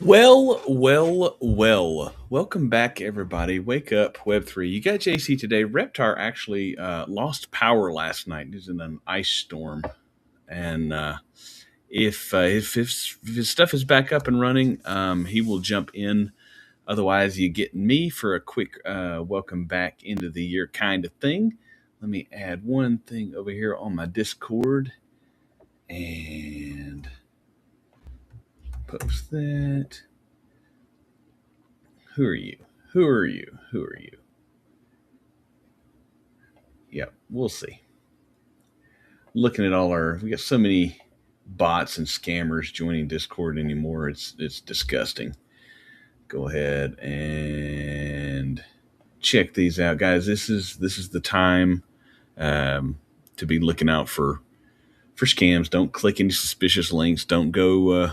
Well. Welcome back, everybody. Wake Up Web3. You got JC today. Reptar actually lost power last night. He's in an ice storm. And if his stuff is back up and running, he will jump in. Otherwise, you get me for a quick welcome back into the year kind of thing. Let me add one thing over here on my Discord and post that. Who are you? Who are you? Who are you? Yep, we'll see. Looking at we got so many bots and scammers joining Discord anymore. It's disgusting. Go ahead and check these out, guys. This is the time um, to be looking out for scams. Don't click any suspicious links. Don't go.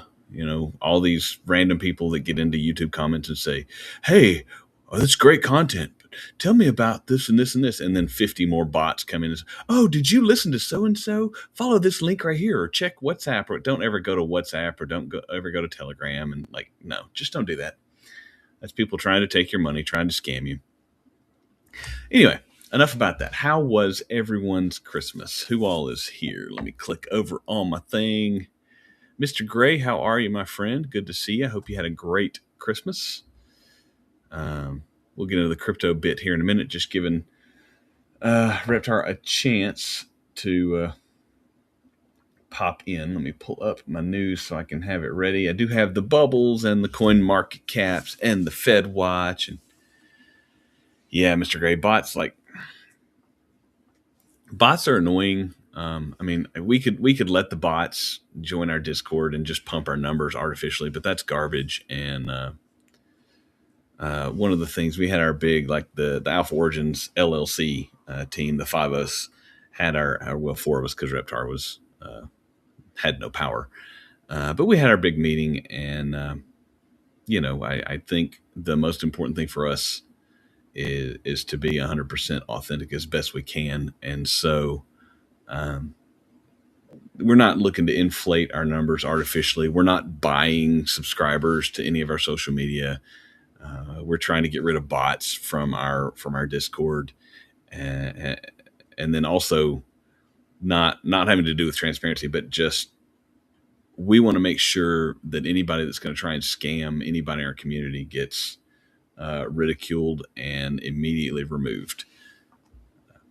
All these random people that get into YouTube comments and say, "Hey, that's great content. Tell me about this and this and this," and then 50 more bots come in and say, "Oh, did you listen to so and so? Follow this link right here, or check WhatsApp, or don't ever go to WhatsApp, or ever go to Telegram." And no, just don't do that. That's people trying to take your money, trying to scam you. Anyway, enough about that. How was everyone's Christmas? Who all is here? Let me click over on my thing. Mr. Gray, how are you, my friend? Good to see you. I hope you had a great Christmas. We'll get into the crypto bit here in a minute, just giving Reptar a chance to pop in. Let me pull up my news so I can have it ready. I do have the bubbles and the coin market caps and the Fed watch. And yeah, Mr. Gray, bots are annoying. We could let the bots join our Discord and just pump our numbers artificially, but that's garbage. And one of the things we had our big, like the Alpha Origins LLC team, the five of us had four of us because Reptar was had no power, but we had our big meeting, and I think the most important thing for us is to be 100% authentic as best we can, and so. We're not looking to inflate our numbers artificially. We're not buying subscribers to any of our social media. We're trying to get rid of bots from our Discord, and, and then also not having to do with transparency, but just we want to make sure that anybody that's going to try and scam anybody in our community gets ridiculed and immediately removed.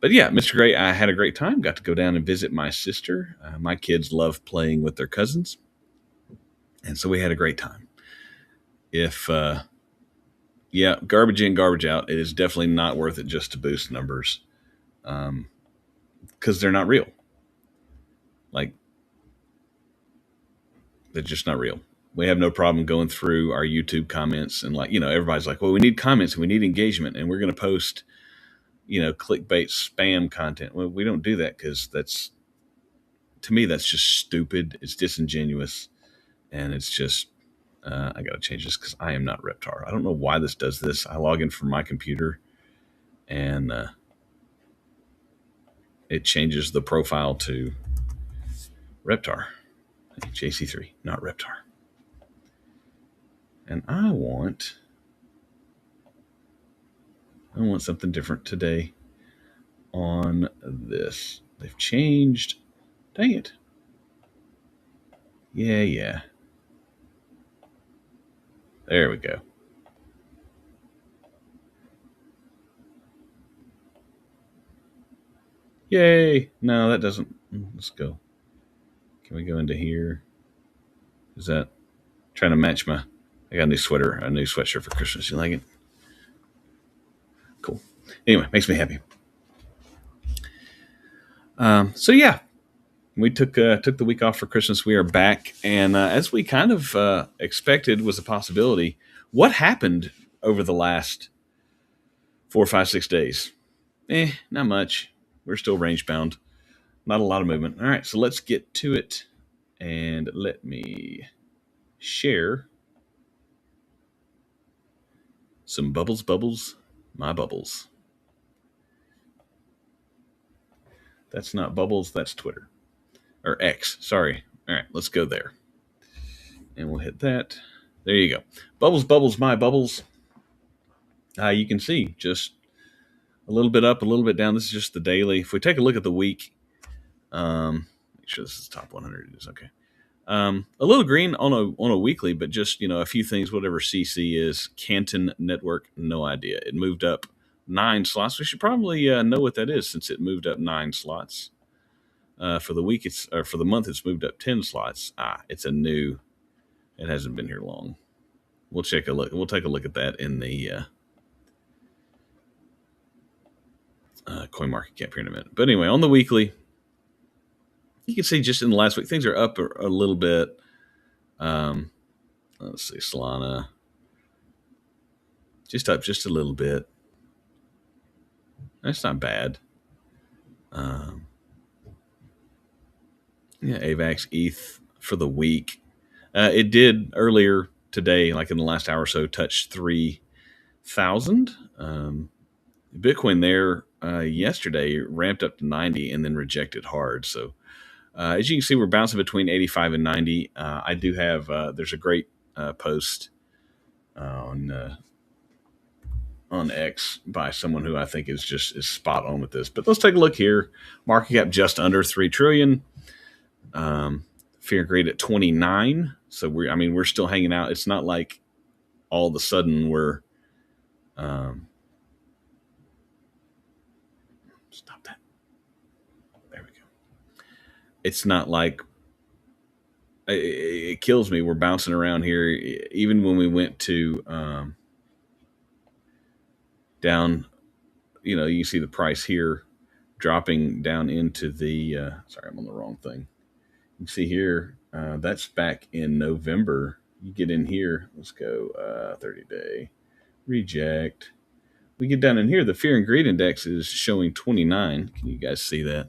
But yeah, Mr. Gray, I had a great time. Got to go down and visit my sister. My kids love playing with their cousins, and so we had a great time. If Yeah, garbage in, garbage out. It is definitely not worth it just to boost numbers, because they're not real. Like, they're just not real. We have no problem going through our YouTube comments and everybody's like, well, we need comments and we need engagement and we're going to post clickbait spam content. Well, we don't do that because to me that's just stupid. It's disingenuous, and it's just I got to change this because I am not Reptar. I don't know why this does this. I log in from my computer and it changes the profile to Reptar. JC3, not Reptar. And I want something different today on this. They've changed. Dang it. Yeah. There we go. Yay. No, that doesn't. Let's go. Can we go into here? Is that trying to match my? I got a new sweatshirt for Christmas. You like it? Cool. Anyway, makes me happy. So yeah, we took the week off for Christmas. We are back, and as we kind of expected was a possibility. What happened over the last 4, 5, 6 days? Not much. We're still range bound. Not a lot of movement. All right, so let's get to it, and let me share some bubbles, my bubbles. That's not bubbles. That's Twitter or X. Sorry. All right, let's go there, and we'll hit that. There you go. Bubbles, bubbles, my bubbles. You can see just a little bit up, a little bit down. This is just the daily. If we take a look at the week, make sure this is top 100. It is okay. A little green on a weekly, but just a few things. Whatever CC is, Canton Network, no idea. It moved up 9 slots. We should probably know what that is since it moved up 9 slots. For the week, for the month, it's moved up 10 slots. It's a new. It hasn't been here long. We'll take a look. We'll take a look at that in the coin market cap here in a minute. But anyway, on the weekly, you can see just in the last week things are up a little bit. Let's see, Solana just up just a little bit. That's not bad. Yeah, AVAX ETH for the week. It did earlier today, like in the last hour or so, touch 3,000. Bitcoin there yesterday ramped up to 90 and then rejected hard. So as you can see, we're bouncing between 85 and 90. I do have, there's a great post on X by someone who I think is spot on with this. But let's take a look here. Market cap just under 3 trillion. Fear and greed at 29. So we're still hanging out. It's not like all of a sudden we're stop that. There we go. It's not like it kills me. We're bouncing around here. Even when we went to down, you can see the price here dropping down into the. Sorry, I'm on the wrong thing. You can see here that's back in November. You get in here. Let's go 30-day reject. We get down in here. The fear and greed index is showing 29. Can you guys see that?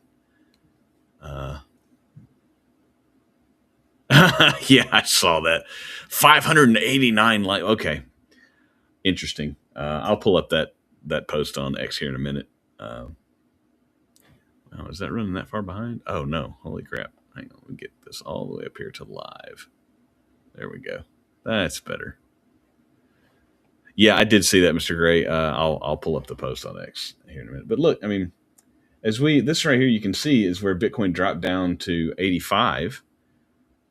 Yeah, I saw that. 589 like. Okay, interesting. I'll pull up that post on X here in a minute. Oh, is that running that far behind? Oh no! Holy crap! Hang on, let me get this all the way up here to live. There we go. That's better. Yeah, I did see that, Mr. Gray. I'll pull up the post on X here in a minute. But look, this right here, you can see is where Bitcoin dropped down to 85,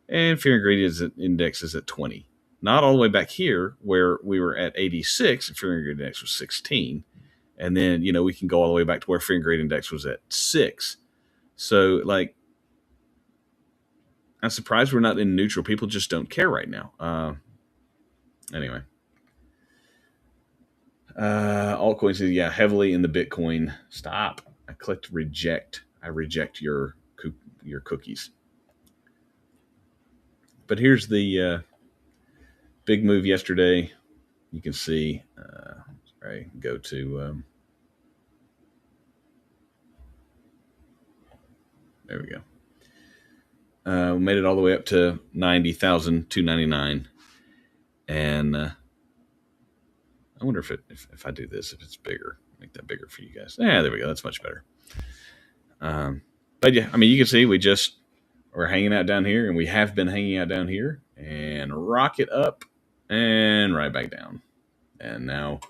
and fear and greed index is at 20. Not all the way back here where we were at 86, and fear and greed index was 16. And then, we can go all the way back to where fear and greed index was at 6. So, I'm surprised we're not in neutral. People just don't care right now. Anyway. Altcoins is, heavily in the Bitcoin. Stop. I clicked reject. I reject your cookies. But here's the big move yesterday. You can see, go to, there we go. We made it all the way up to 90,299. And I wonder if I do this, if it's bigger, make that bigger for you guys. Yeah, there we go. That's much better. But yeah, you can see we're hanging out down here, and we have been hanging out down here, and rocket up and right back down. And now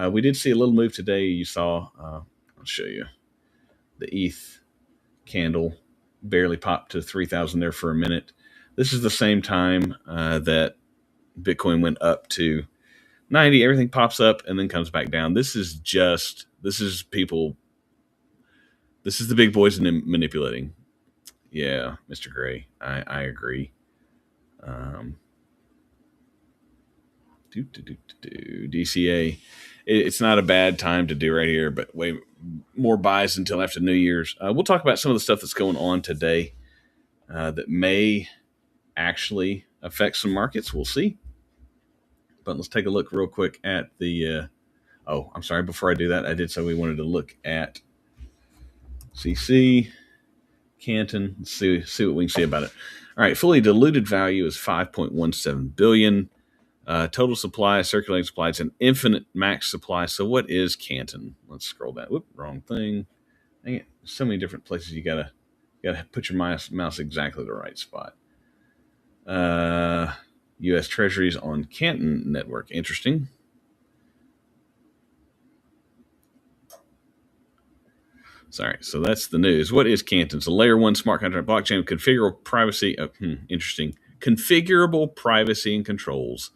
we did see a little move today. You saw, I'll show you the ETH candle barely popped to 3,000 there for a minute. This is the same time that Bitcoin went up to 90. Everything pops up and then comes back down. This is people. This is the big boys manipulating. Yeah, Mr. Gray, I agree. DCA, it's not a bad time to do right here, but way more buys until after New Year's. We'll talk about some of the stuff that's going on today that may actually affect some markets. We'll see. But let's take a look real quick at the. I'm sorry. Before I do that, I did say we wanted to look at CC Canton. Let's see what we can see about it. All right, fully diluted value is 5.17 billion. Total supply, circulating supply, it's an infinite max supply. So what is Canton? Let's scroll down. Whoop, wrong thing. Dang it. So many different places you gotta put your mouse exactly the right spot. U.S. Treasuries on Canton Network. Interesting. Sorry, so that's the news. What is Canton? It's a layer 1 smart contract blockchain with configurable privacy. Interesting. Configurable privacy and controls.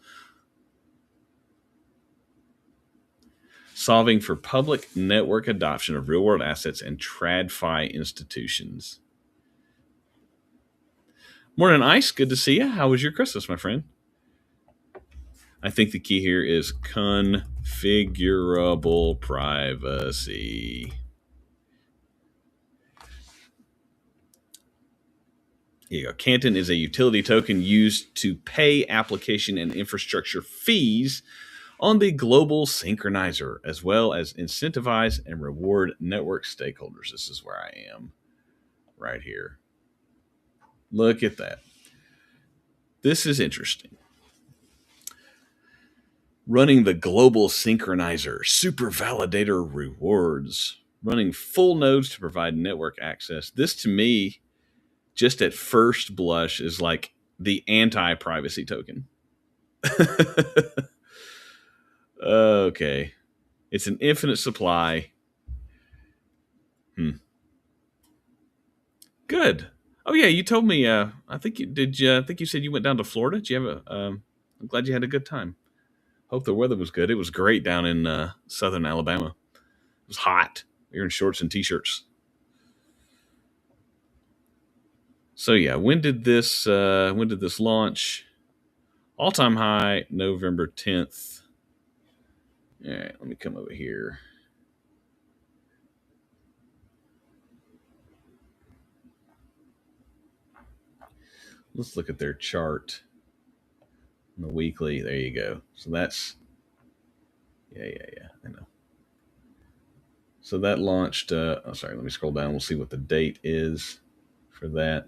Solving for public network adoption of real-world assets and TradFi institutions. Morning, Ice. Good to see you. How was your Christmas, my friend? I think the key here is configurable privacy. Here you go. Canton is a utility token used to pay application and infrastructure fees on the global synchronizer, as well as incentivize and reward network stakeholders. This is where I am right here. Look at that. This is interesting. Running the global synchronizer, super validator rewards, running full nodes to provide network access. This to me, just at first blush, is like the anti-privacy token. Okay. It's an infinite supply. Good. Oh yeah, you told me. I think you did. I think you said you went down to Florida. Did you have a? I'm glad you had a good time. Hope the weather was good. It was great down in southern Alabama. It was hot. We were in shorts and t-shirts. So yeah, when did this launch? All-time high, November 10th. All right, let me come over here. Let's look at their chart. On the weekly, there you go. So that's, yeah, I know. So that launched, sorry, let me scroll down. We'll see what the date is for that.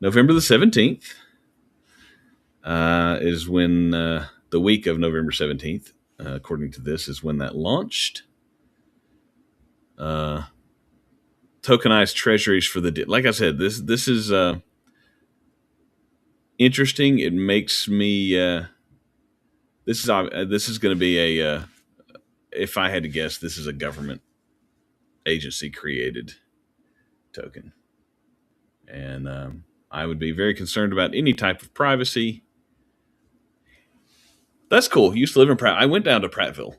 November the 17th is when, the week of November 17th, according to this, is when that launched. Tokenized treasuries for the, like I said, this is interesting. It makes me, this is going to be a, if I had to guess, this is a government agency created token. And I would be very concerned about any type of privacy. That's cool. Used to live in Pratt. I went down to Prattville.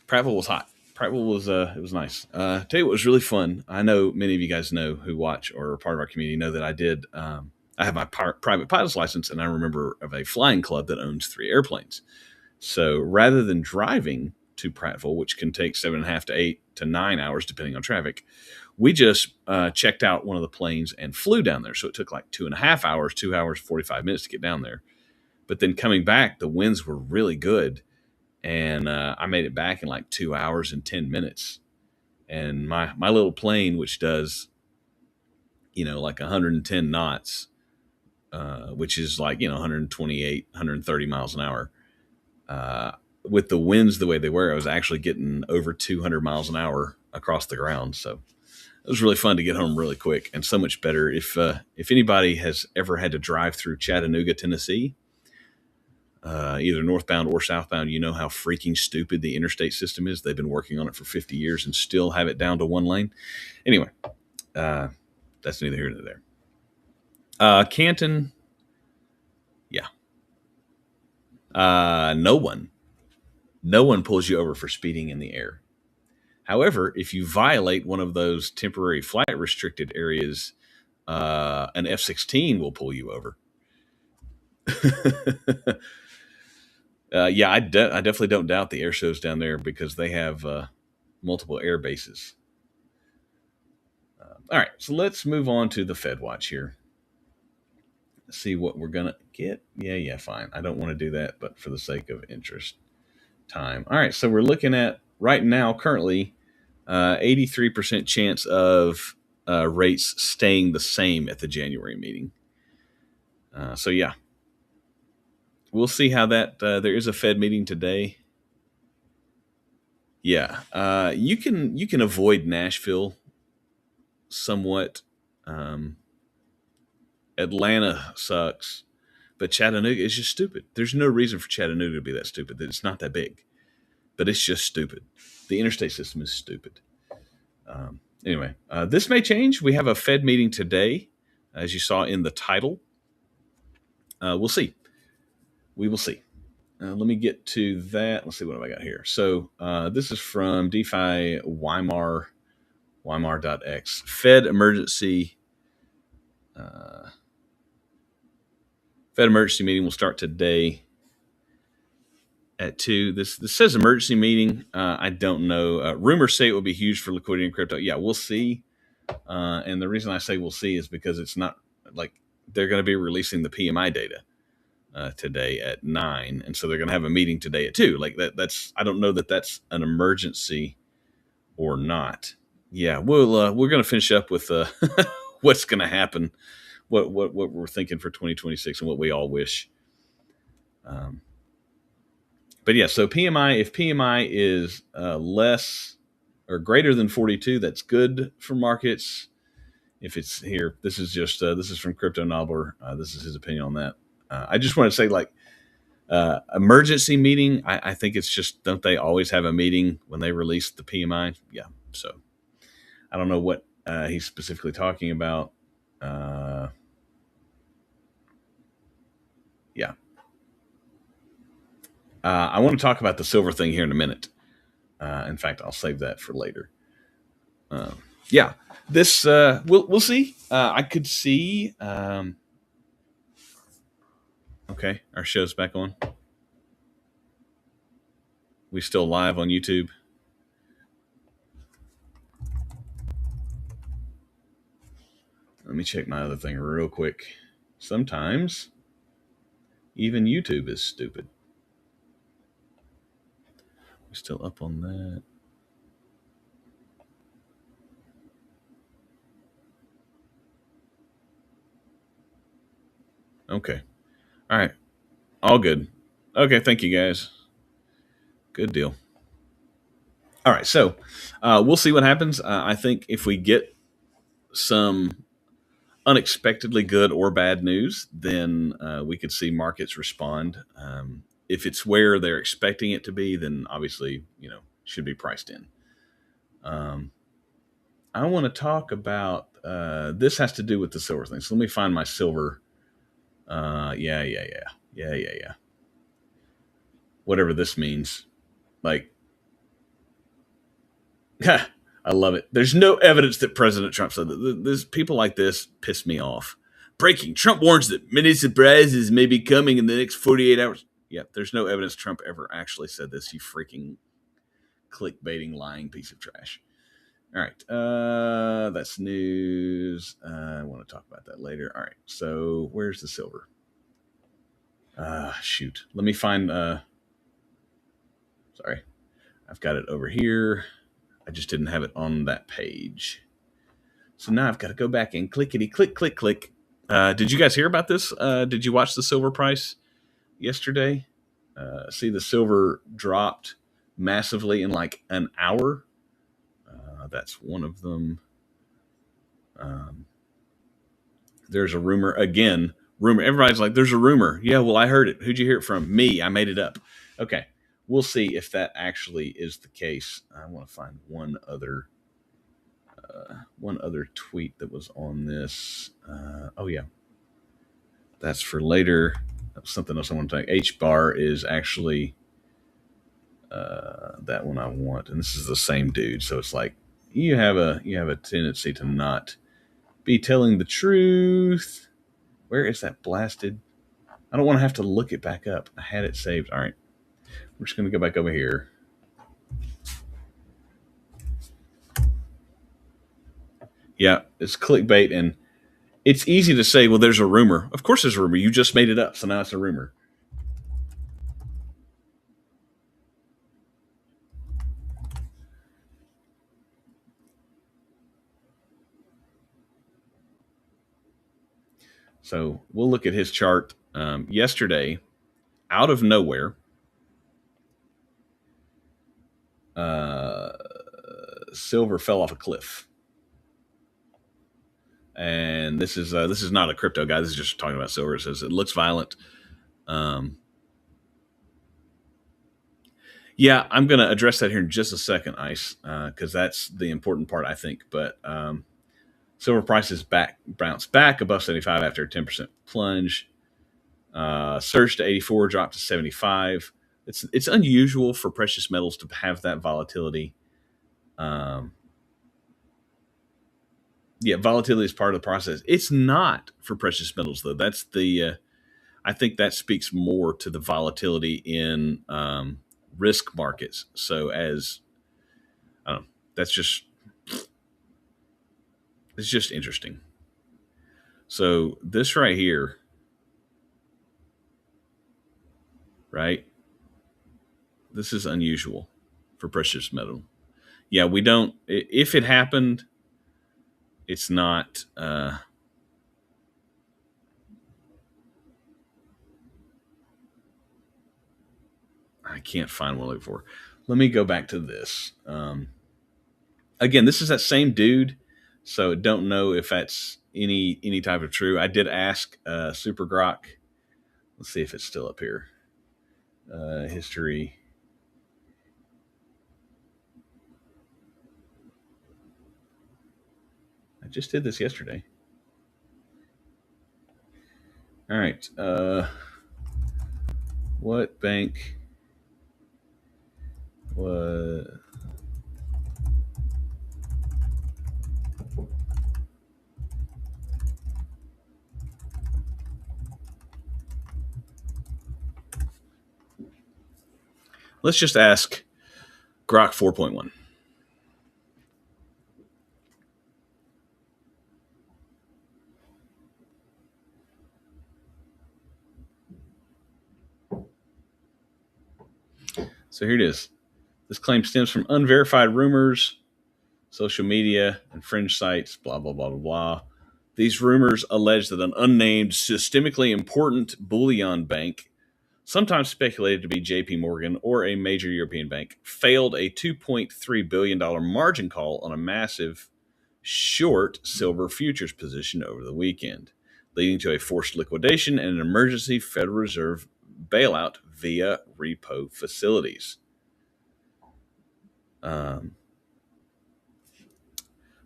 Prattville was hot. Prattville was it was nice. Tell you what was really fun. I know many of you guys know who watch or are part of our community know that I did. I have my private pilot's license, and I remember of a flying club that owns 3 airplanes. So rather than driving to Prattville, which can take 7.5 to 8 to 9 hours depending on traffic, we just checked out one of the planes and flew down there. So it took like 2.5 hours, 2 hours, 45 minutes to get down there. But then coming back, the winds were really good. And I made it back in like 2 hours and 10 minutes. And my little plane, which does, like 110 knots, which is like, 128, 130 miles an hour. With the winds the way they were, I was actually getting over 200 miles an hour across the ground. So it was really fun to get home really quick, and so much better. If anybody has ever had to drive through Chattanooga, Tennessee, either northbound or southbound, you know how freaking stupid the interstate system is. They've been working on it for 50 years and still have it down to 1 lane. Anyway, that's neither here nor there. Canton, yeah. No one pulls you over for speeding in the air. However, if you violate one of those temporary flight restricted areas, an F-16 will pull you over. Yeah, I definitely don't doubt the air shows down there because they have multiple air bases. All right, so let's move on to the Fed Watch here. Let's see what we're going to get. Yeah, fine. I don't want to do that, but for the sake of interest, time. All right, so we're looking at right now, currently, 83% chance of rates staying the same at the January meeting. So yeah, we'll see how that. There is a Fed meeting today. Yeah, you can avoid Nashville somewhat Atlanta sucks, but Chattanooga is just stupid. There's no reason for Chattanooga to be that stupid. It's not that big, but it's just stupid. The interstate system is stupid. Anyway, this may change. We have a Fed meeting today, as you saw in the title. We'll see. We will see. Let me get to that. Let's see, what have I got here? So this is from DeFi Weimar.x. Fed emergency meeting will start today at 2. This says emergency meeting. I don't know. Rumors say it will be huge for liquidity in crypto. Yeah, we'll see. And the reason I say we'll see is because it's not like they're going to be releasing the PMI data today at 9, and so they're going to have a meeting today at 2. Like that's I don't know that that's an emergency or not. Yeah, we're going to finish up with what's going to happen, what we're thinking for 2026, and what we all wish. But yeah, so PMI, if PMI is less or greater than 42, that's good for markets. If it's here, this is from Crypto Nobbler. This is his opinion on that. I just want to say, like, emergency meeting, I think it's just, don't they always have a meeting when they release the PMI? Yeah. So I don't know what he's specifically talking about. Yeah. I want to talk about the silver thing here in a minute. In fact, I'll save that for later. Yeah, this we'll see. I could see. Okay, our show's back on. We still live on YouTube. Let me check my other thing real quick. Sometimes even YouTube is stupid. We're still up on that. Okay. All right. All good. Okay. Thank you, guys. Good deal. All right. So we'll see what happens. I think if we get some unexpectedly good or bad news, then we could see markets respond. If it's where they're expecting it to be, then obviously, should be priced in. I want to talk about this has to do with the silver thing. So let me find my silver. Yeah. Whatever this means. Like, I love it. There's no evidence that President Trump said that. There's people like this piss me off. Breaking. Trump warns that many surprises may be coming in the next 48 hours. Yep, there's no evidence Trump ever actually said this, you freaking clickbaiting, lying piece of trash. All right, that's news. I want to talk about that later. All right, so where's the silver? Shoot. Let me find... sorry. I've got it over here. I just didn't have it on that page. So now I've got to go back and clickety click, click, click. Did you guys hear about this? Did you watch the silver price yesterday? See, the silver dropped massively in like an hour. That's one of them. There's a rumor again. Rumor. Everybody's like, there's a rumor. Yeah, well, I heard it. Who'd you hear it from? Me. I made it up. Okay. We'll see if that actually is the case. I want to find one other tweet that was on this. Oh yeah, that's for later. That's something else I want to talk. H bar is actually that one I want, and this is the same dude. So it's like you have a tendency to not be telling the truth. Where is that blasted? I don't want to have to look it back up. I had it saved. All right. We're just going to go back over here. Yeah, it's clickbait, and it's easy to say, well, there's a rumor. Of course there's a rumor. You just made it up, so now it's a rumor. So we'll look at his chart. Yesterday, out of nowhere, silver fell off a cliff. And this is not a crypto guy. This is just talking about silver. It says it looks violent. Yeah, I'm going to address that here in just a second, Ice, because that's the important part, I think. But silver prices bounced back above 75 after a 10% plunge. Surged to 84, dropped to 75. It's unusual for precious metals to have that volatility. Yeah, volatility is part of the process. It's not for precious metals though. That's the I think that speaks more to the volatility in risk markets. So as I don't know, that's just it's just interesting. So this right here, right? This is unusual for precious metal. Yeah, we don't. If it happened, it's not. I can't find what I'm looking for. Let me go back to this. Again, this is that same dude, so don't know if that's any type of true. I did ask Super Grok. Let's see if it's still up here. History. I just did this yesterday. All right. What bank? What? Let's just ask Grok 4.1. So here it is. This claim stems from unverified rumors, social media, and fringe sites, blah, blah, blah, blah, blah. These rumors allege that an unnamed, systemically important bullion bank, sometimes speculated to be JP Morgan or a major European bank, failed a $2.3 billion margin call on a massive short silver futures position over the weekend, leading to a forced liquidation and an emergency Federal Reserve bailout via repo facilities.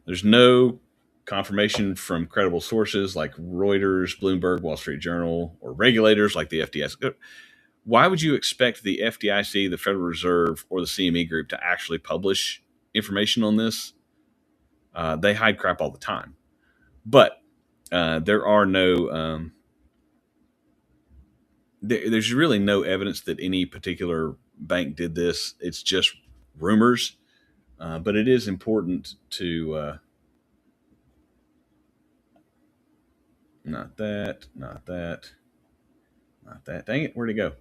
There's no confirmation from credible sources like Reuters, Bloomberg, Wall Street Journal, or regulators like the FDIC. Why would you expect the FDIC, the Federal Reserve, or the CME Group to actually publish information on this? They hide crap all the time. But there are no... there's really no evidence that any particular bank did this. It's just rumors. But it is important to... not that, not that, not that. Dang it, where'd it go?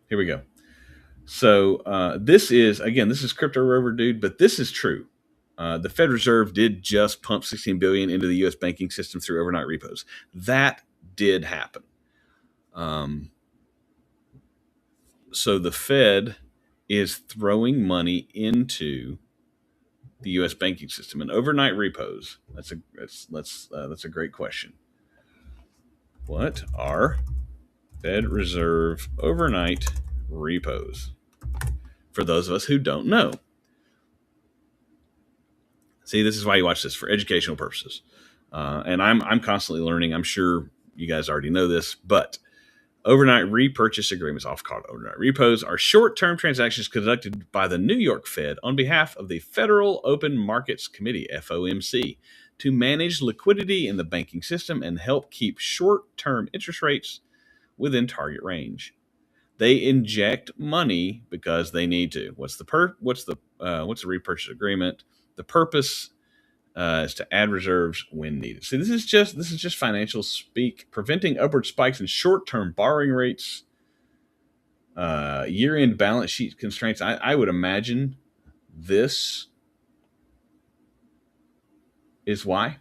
Here we go. So this is Crypto Rover, dude, but this is true. The Fed Reserve did just pump $16 billion into the U.S. banking system through overnight repos. That did happen. So the Fed is throwing money into the U.S. banking system and overnight repos. That's a great question. What are Fed Reserve overnight repos? For those of us who don't know. See, this is why you watch this, for educational purposes. And I'm constantly learning. I'm sure you guys already know this, but overnight repurchase agreements, often called overnight repos, are short-term transactions conducted by the New York Fed on behalf of the Federal Open Markets Committee, FOMC, to manage liquidity in the banking system and help keep short-term interest rates within target range. They inject money because they need to. What's the repurchase agreement? The purpose is to add reserves when needed. See, this is just financial speak, preventing upward spikes in short-term borrowing rates, year-end balance sheet constraints. I would imagine this is why.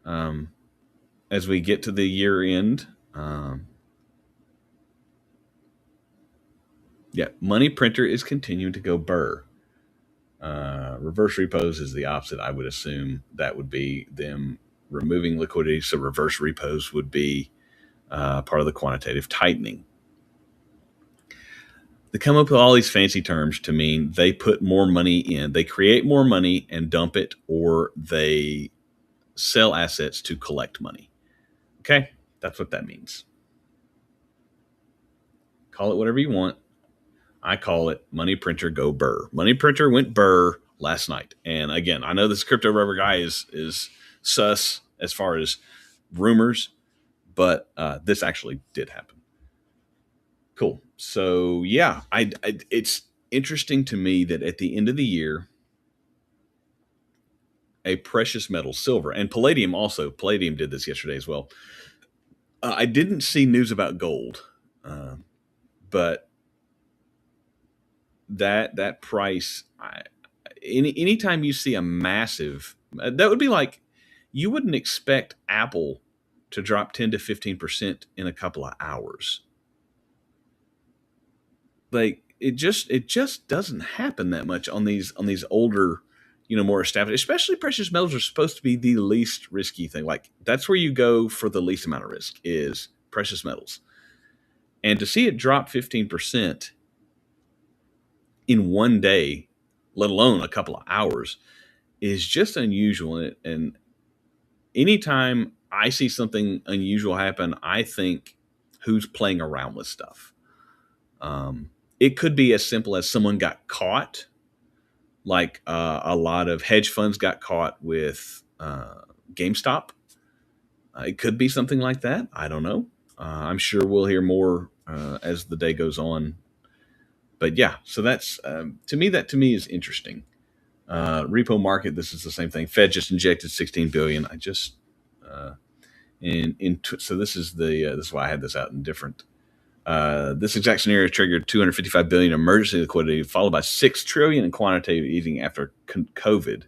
As we get to the year end, money printer is continuing to go burr. Reverse repos is the opposite. I would assume that would be them removing liquidity. So reverse repos would be part of the quantitative tightening. They come up with all these fancy terms to mean they put more money in. They create more money and dump it, or they sell assets to collect money. Okay, that's what that means. Call it whatever you want. I call it money printer go burr. Money printer went burr last night. And again, I know this crypto rubber guy is sus as far as rumors, but this actually did happen. Cool. So yeah, it's interesting to me that at the end of the year, a precious metal, silver, and palladium also. Palladium did this yesterday as well. I didn't see news about gold, but that price. Anytime you see a massive, that would be like you wouldn't expect Apple to drop 10 to 15% in a couple of hours. Like it just doesn't happen that much on these older, more established, especially precious metals are supposed to be the least risky thing. Like that's where you go for the least amount of risk is precious metals. And to see it drop 15% in one day, let alone a couple of hours, is just unusual. And anytime I see something unusual happen, I think who's playing around with stuff. It could be as simple as someone got caught, like a lot of hedge funds got caught with GameStop. It could be something like that. I don't know. I'm sure we'll hear more as the day goes on. But yeah, so that's to me is interesting. Repo market, this is the same thing. Fed just injected 16 billion. I just so this is this is why I had this out in different. This exact scenario triggered 255 billion emergency liquidity, followed by 6 trillion in quantitative easing after COVID.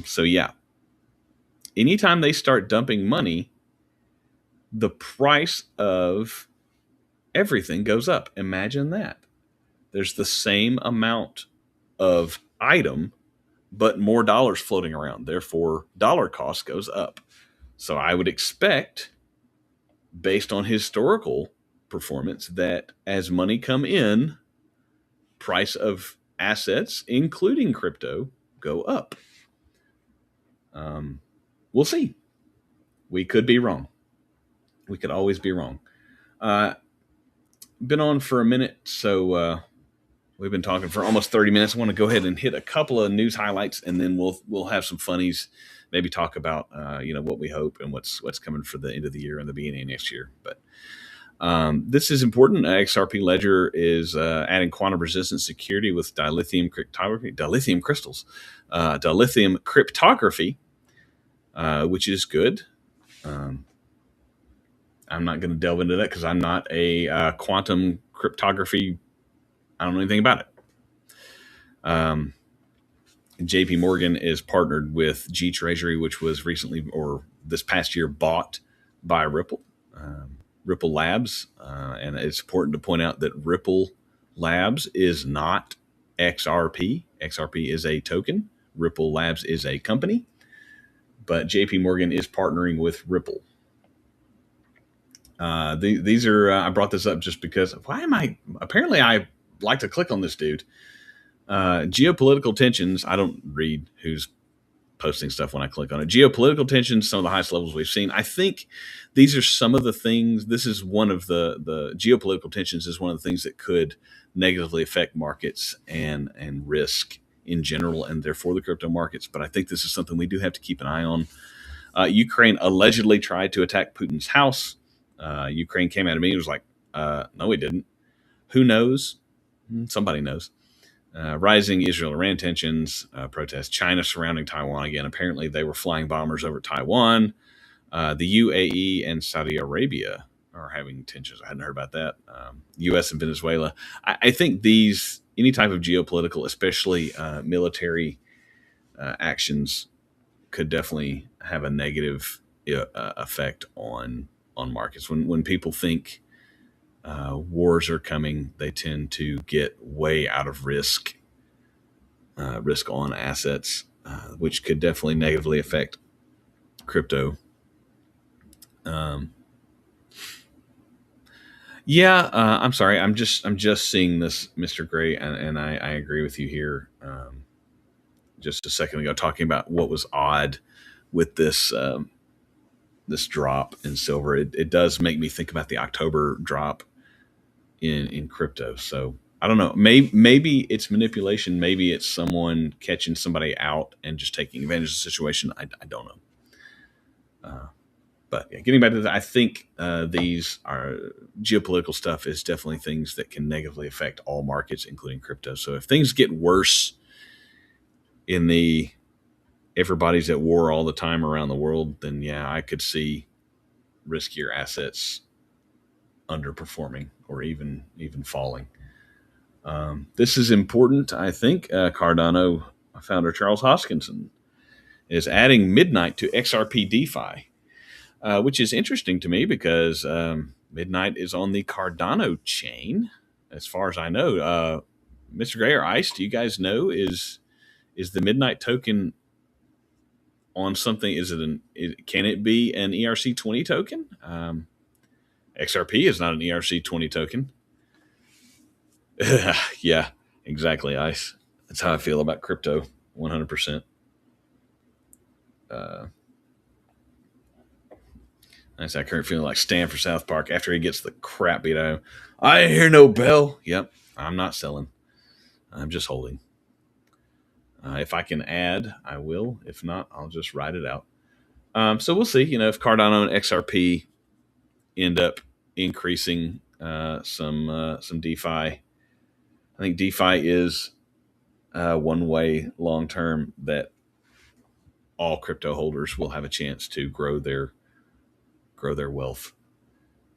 So yeah, anytime they start dumping money, the price of everything goes up. Imagine that. There's the same amount of item, but more dollars floating around. Therefore, dollar cost goes up. So I would expect, based on historical performance, that as money come in, price of assets, including crypto, go up. We'll see. We could be wrong. We could always be wrong. Been on for a minute, so we've been talking for almost 30 minutes. I want to go ahead and hit a couple of news highlights, and then we'll have some funnies. Maybe talk about what we hope and what's coming for the end of the year and the beginning of next year. But this is important. XRP Ledger is adding quantum resistant security with dilithium crystals, dilithium cryptography, which is good. I'm not going to delve into that because I'm not a quantum cryptography. I don't know anything about it. JP Morgan is partnered with G Treasury, which was recently or this past year bought by Ripple. Ripple Labs, and it's important to point out that Ripple Labs is not XRP. XRP is a token. Ripple Labs is a company, but JP Morgan is partnering with Ripple. These are, I brought this up just because apparently I like to click on this dude. Geopolitical tensions. I don't read who's posting stuff when I click on it. Geopolitical tensions, some of the highest levels we've seen. I think these are some of the things. This is one of the geopolitical tensions is one of the things that could negatively affect markets and risk in general, and therefore the crypto markets. But I think this is something we do have to keep an eye on. Ukraine allegedly tried to attack Putin's house. Ukraine came out of me and was like, no, we didn't. Who knows? Somebody knows. Rising Israel-Iran tensions, protests, China surrounding Taiwan again. Apparently, they were flying bombers over Taiwan. The UAE and Saudi Arabia are having tensions. I hadn't heard about that. U.S. and Venezuela. I think any type of geopolitical, especially military actions, could definitely have a negative effect on markets. When people think wars are coming, they tend to get way out of risk on assets, which could definitely negatively affect crypto. Yeah, I'm sorry. I'm just seeing this, Mr. Gray, and I agree with you here. Just a second ago, talking about what was odd with this drop in silver. It does make me think about the October drop in crypto. So I don't know. Maybe it's manipulation. Maybe it's someone catching somebody out and just taking advantage of the situation. I don't know. But yeah, getting back to that, I think these are geopolitical stuff is definitely things that can negatively affect all markets, including crypto. So if things get worse in the everybody's at war all the time around the world, then yeah, I could see riskier assets underperforming or even falling. This is important, I think. Cardano founder Charles Hoskinson is adding Midnight to XRP DeFi, which is interesting to me because Midnight is on the Cardano chain, as far as I know. Mr. Gray or Ice, do you guys know is the Midnight token on something? Can it be an ERC20 token? XRP is not an ERC20 token. Yeah, exactly, Ice. That's how I feel about crypto, 100%. Uh, That's that current feeling like Stan for South Park after he gets the crap beat out of him. I ain't hear no bell. Yep, I'm not selling. I'm just holding. If I can add, I will. If not, I'll just ride it out. So we'll see. If Cardano and XRP end up increasing some DeFi. I think DeFi is one way long term that all crypto holders will have a chance to grow their wealth.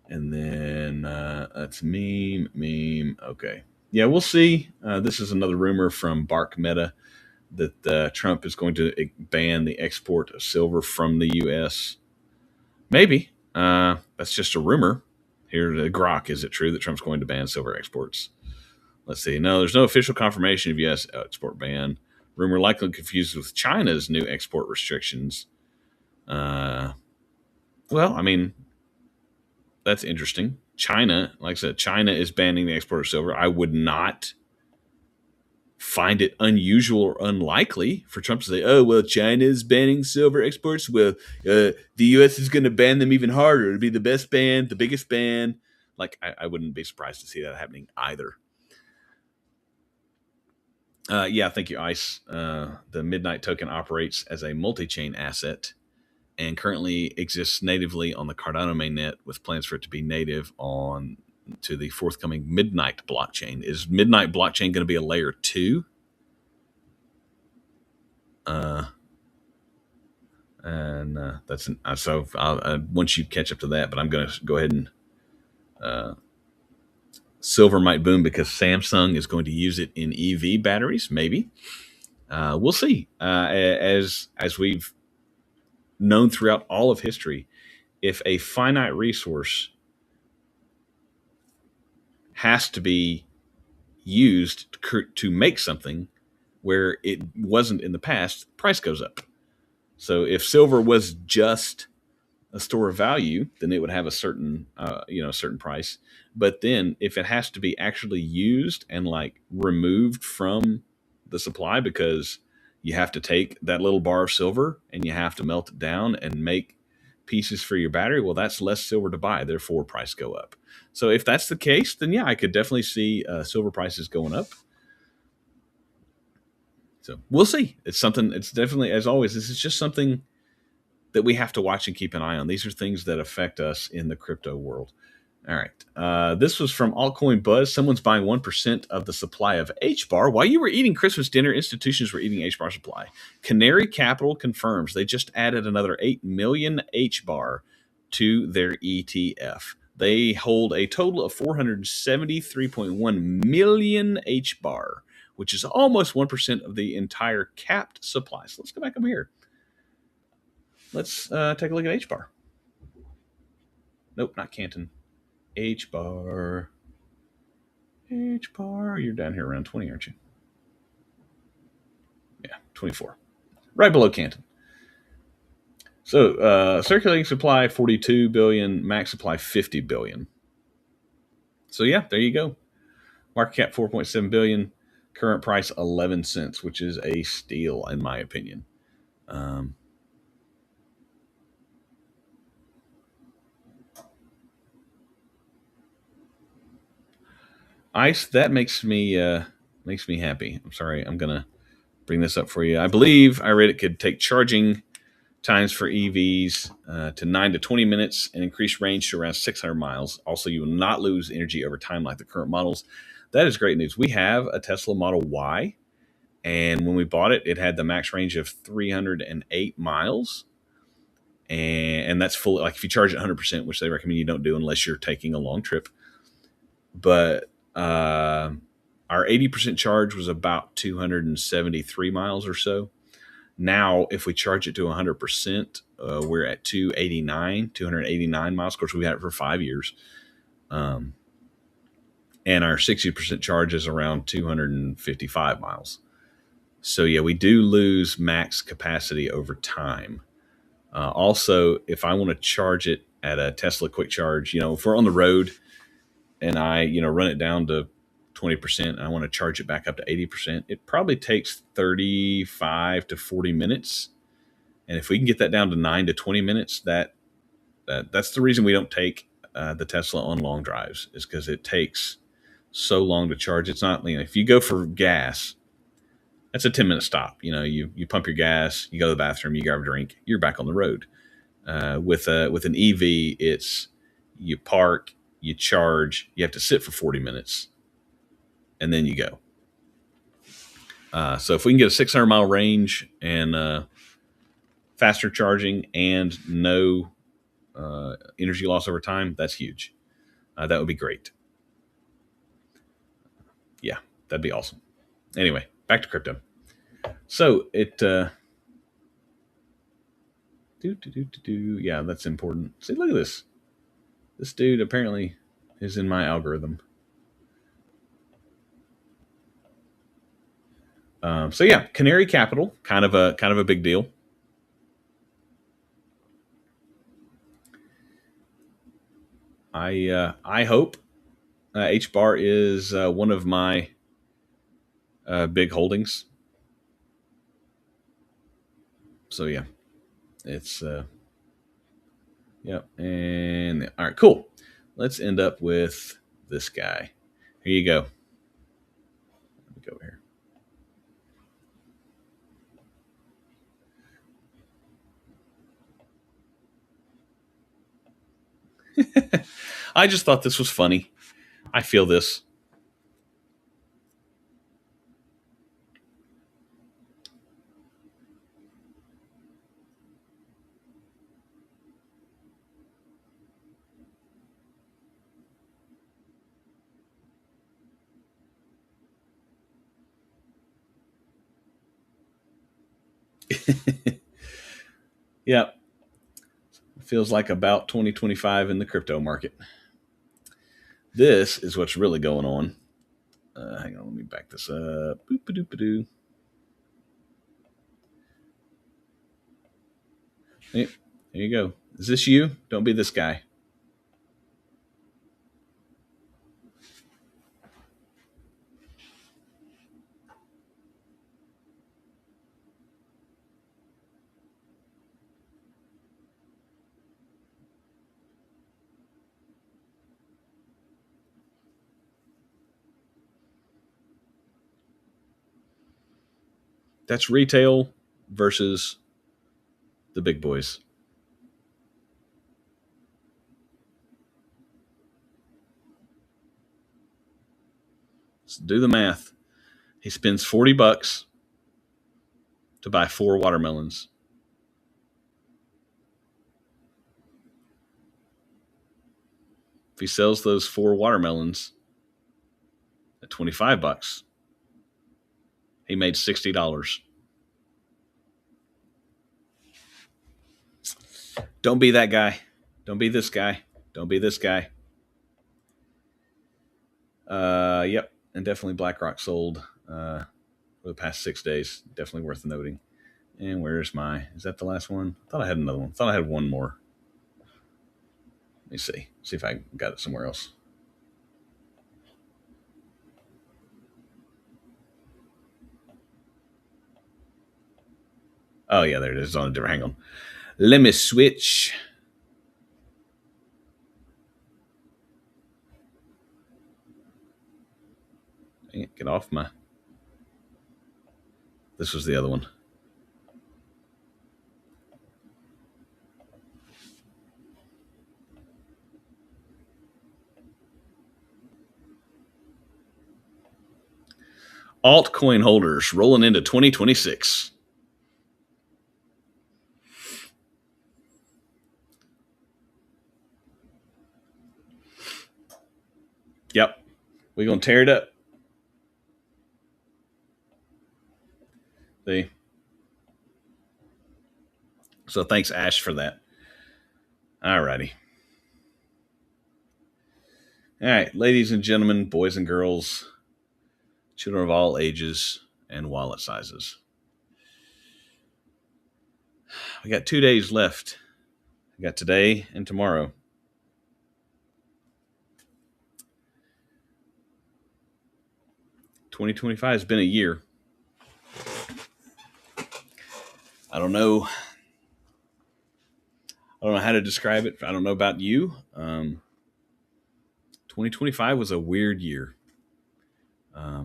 And then that's meme. Okay. Yeah, we'll see. This is another rumor from Bark Meta that Trump is going to ban the export of silver from the U.S. Maybe. That's just a rumor. Here, Grok, is it true that Trump's going to ban silver exports? Let's see. No, there's no official confirmation of U.S. export ban. Rumor likely confused with China's new export restrictions. Well, I mean, that's interesting. China, like I said, China is banning the export of silver. I would not find it unusual or unlikely for Trump to say, "Oh, well, China is banning silver exports. Well, the U.S. is going to ban them even harder. It'll be the best ban, the biggest ban." Like, I wouldn't be surprised to see that happening either. Yeah, thank you, Ice. The Midnight token operates as a multi-chain asset and currently exists natively on the Cardano mainnet with plans for it to be native on to the forthcoming Midnight blockchain. Is Midnight blockchain going to be a layer 2? And that's so once you catch up to that, but I'm going to go ahead and silver might boom because Samsung is going to use it in EV batteries. Maybe we'll see. As we've known throughout all of history, if a finite resource has to be used to make something where it wasn't in the past, price goes up. So if silver was just a store of value, then it would have a certain price. But then if it has to be actually used and like removed from the supply because you have to take that little bar of silver and you have to melt it down and make pieces for your battery, well, that's less silver to buy. Therefore, price go up. So if that's the case, then yeah, I could definitely see silver prices going up. So we'll see. It's something. It's definitely, as always, this is just something that we have to watch and keep an eye on. These are things that affect us in the crypto world. All right. This was from Altcoin Buzz. Someone's buying 1% of the supply of HBAR. While you were eating Christmas dinner, institutions were eating HBAR supply. Canary Capital confirms they just added another 8 million HBAR to their ETF. They hold a total of 473.1 million HBAR, which is almost 1% of the entire capped supply. So let's go back over here. Let's take a look at HBAR. Nope, not Canton. HBAR. HBAR. You're down here around 20, aren't you? Yeah, 24. Right below Canton. So circulating supply 42 billion, max supply 50 billion. So yeah, there you go. Market cap 4.7 billion, current price 11 cents, which is a steal in my opinion. Um, ICE, that makes me happy. I'm sorry, I'm gonna bring this up for you. I believe I read it could take charging times for EVs to 9 to 20 minutes and increase range to around 600 miles. Also, you will not lose energy over time like the current models. That is great news. We have a Tesla Model Y, and when we bought it, it had the max range of 308 miles. And that's full. Like if you charge it 100%, which they recommend you don't do unless you're taking a long trip. But our 80% charge was about 273 miles or so. Now, if we charge it to 100%, we're at 289 miles. Of course, we've had it for 5 years. And our 60% charge is around 255 miles. So, yeah, we do lose max capacity over time. Also, if I want to charge it at a Tesla quick charge, if we're on the road and I, run it down to 20% and I want to charge it back up to 80%, it probably takes 35 to 40 minutes. And if we can get that down to 9 to 20 minutes, that's the reason we don't take the Tesla on long drives, is because it takes so long to charge. It's not, if you go for gas, that's a 10-minute stop. You pump your gas, you go to the bathroom, you grab a drink, you're back on the road. With an EV, it's you park, you charge, you have to sit for 40 minutes, and then you go. So if we can get a 600-mile range and faster charging and no energy loss over time, that's huge. That would be great. Yeah, that'd be awesome. Anyway, back to crypto. So it, yeah, that's important. See, look at this. This dude apparently is in my algorithm. So yeah, Canary Capital, kind of a big deal. I hope H bar is one of my big holdings. So yeah, it's yeah, and all right, cool. Let's end up with this guy. Here you go. Let me go over here. I just thought this was funny. I feel this. Yeah, feels like about 2025 in the crypto market. This is what's really going on. Hang on, let me back this up. Boop-a-doop-a-doo. Hey, there you go. Is this you? Don't be this guy. That's retail versus the big boys. Let's do the math. He spends $40 to buy 4 watermelons. If he sells those 4 watermelons at $25, he made $60. Don't be that guy. Don't be this guy. Don't be this guy. Yep. And definitely BlackRock sold for the past 6 days. Definitely worth noting. And where's is that the last one? I thought I had another one. I thought I had one more. Let me see. See if I got it somewhere else. Oh, yeah, there it is. It's on a different, hang on. Let me switch. Get off my. This was the other one. Altcoin holders rolling into 2026. Yep. We're going to tear it up. See? So thanks, Ash, for that. All righty. All right, ladies and gentlemen, boys and girls, children of all ages and wallet sizes. We got 2 days left. We got today and tomorrow. $2025 has been a year. I don't know how to describe it. I don't know about you. 2025 was a weird year. I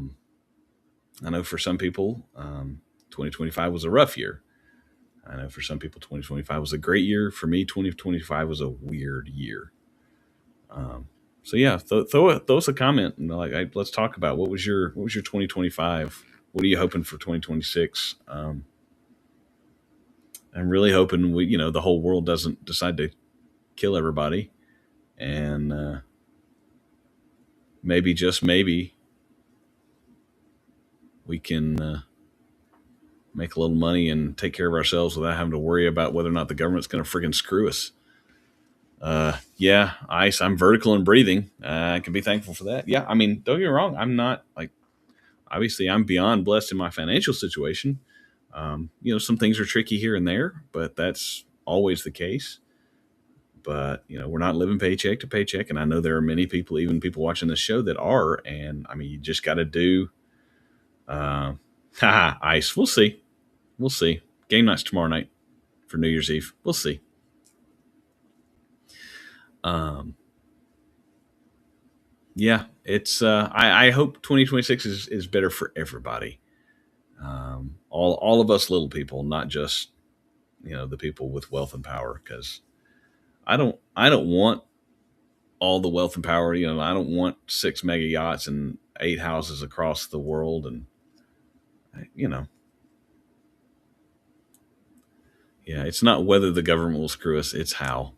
know for some people, 2025 was a rough year. I know for some people, 2025 was a great year. For me, 2025 was a weird year. So yeah, throw us a comment and let's talk about what was your 2025. What are you hoping for 2026? I'm really hoping the whole world doesn't decide to kill everybody, and maybe, just maybe, we can make a little money and take care of ourselves without having to worry about whether or not the government's going to freaking screw us. Yeah, ice. I'm vertical and breathing. I can be thankful for that. Yeah, I mean, don't get me wrong. I'm not obviously, I'm beyond blessed in my financial situation. Some things are tricky here and there, but that's always the case. But we're not living paycheck to paycheck, and I know there are many people, even people watching this show, that are. And I mean, you just got to do. Ice. We'll see. We'll see. Game night's tomorrow night for New Year's Eve. We'll see. Yeah, it's. I hope 2026 is better for everybody. All of us little people, not just the people with wealth and power. Because I don't want all the wealth and power. I don't want 6 mega yachts and 8 houses across the world, and yeah, it's not whether the government will screw us; it's how.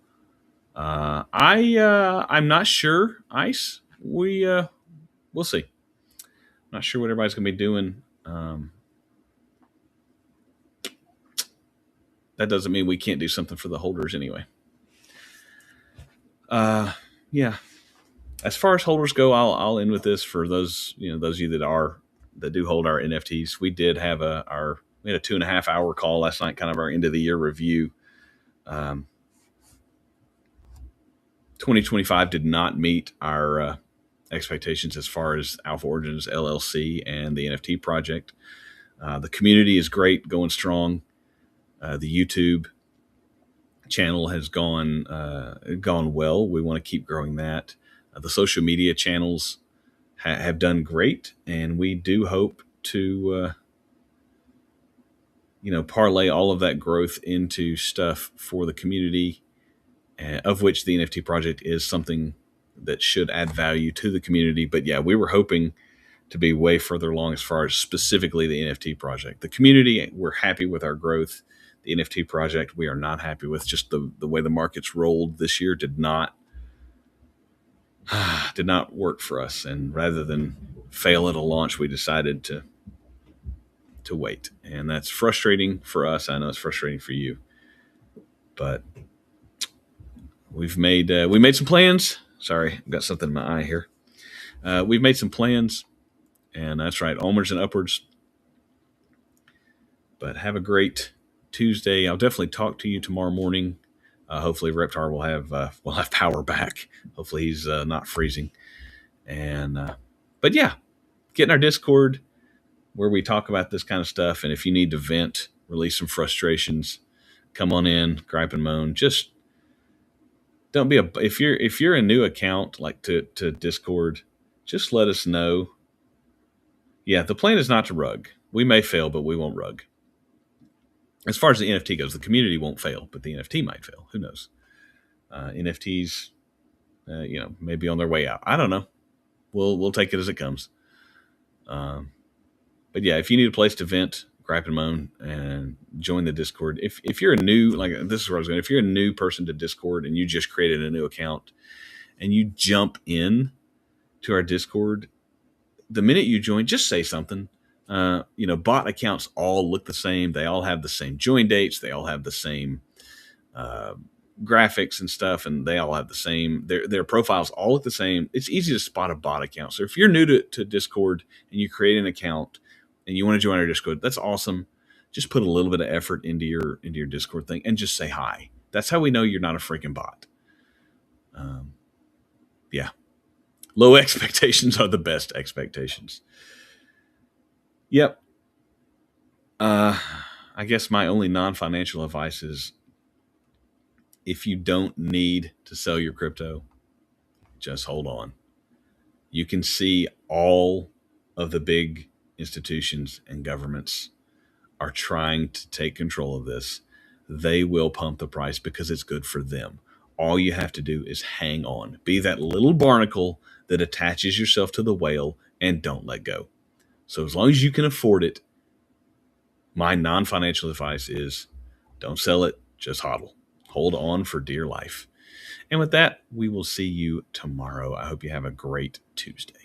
I'm not sure. Ice. We'll see. Not sure what everybody's going to be doing. That doesn't mean we can't do something for the holders anyway. Yeah. As far as holders go, I'll end with this for those of you that do hold our NFTs. We did have we had a 2.5 hour call last night, kind of our end of the year review. 2025 did not meet our expectations as far as Alpha Origins LLC and the NFT project. The community is great, going strong. The YouTube channel has gone well. We want to keep growing that. The social media channels have done great, and we do hope to parlay all of that growth into stuff for the community, of which the NFT project is something that should add value to the community. But yeah, we were hoping to be way further along as far as specifically the NFT project. The community, we're happy with our growth. The NFT project, we are not happy with. Just the way the markets rolled this year did not work for us. And rather than fail at a launch, we decided to wait. And that's frustrating for us. I know it's frustrating for you. But we made some plans. Sorry, I've got something in my eye here. We've made some plans, and that's right, onwards and upwards. But have a great Tuesday. I'll definitely talk to you tomorrow morning. Hopefully Reptar will have power back. Hopefully he's not freezing. And but yeah, get in our Discord where we talk about this kind of stuff. And if you need to vent, release some frustrations, come on in, gripe and moan. Just don't be if you're a new account like to Discord, just let us know. Yeah, the plan is not to rug. We may fail, but we won't rug. As far as the NFT goes, the community won't fail, but the NFT might fail. Who knows? NFTs, maybe on their way out. I don't know. We'll take it as it comes. But yeah, if you need a place to vent, gripe and moan, and join the Discord. If you're a new, like this is where I was going. If you're a new person to Discord and you just created a new account, and you jump in to our Discord, the minute you join, just say something. Bot accounts all look the same. They all have the same join dates. They all have the same graphics and stuff, and they all have the same. Their profiles all look the same. It's easy to spot a bot account. So if you're new to Discord and you create an account and you want to join our Discord, that's awesome. Just put a little bit of effort into your Discord thing and just say hi. That's how we know you're not a freaking bot. Yeah. Low expectations are the best expectations. Yep. I guess my only non-financial advice is if you don't need to sell your crypto, just hold on. You can see all of the big institutions and governments are trying to take control of this. They will pump the price because it's good for them. All you have to do is hang on. Be that little barnacle that attaches yourself to the whale and don't let go. So as long as you can afford it, my non-financial advice is don't sell it, just hodl. Hold on for dear life. And with that, we will see you tomorrow. I hope you have a great Tuesday.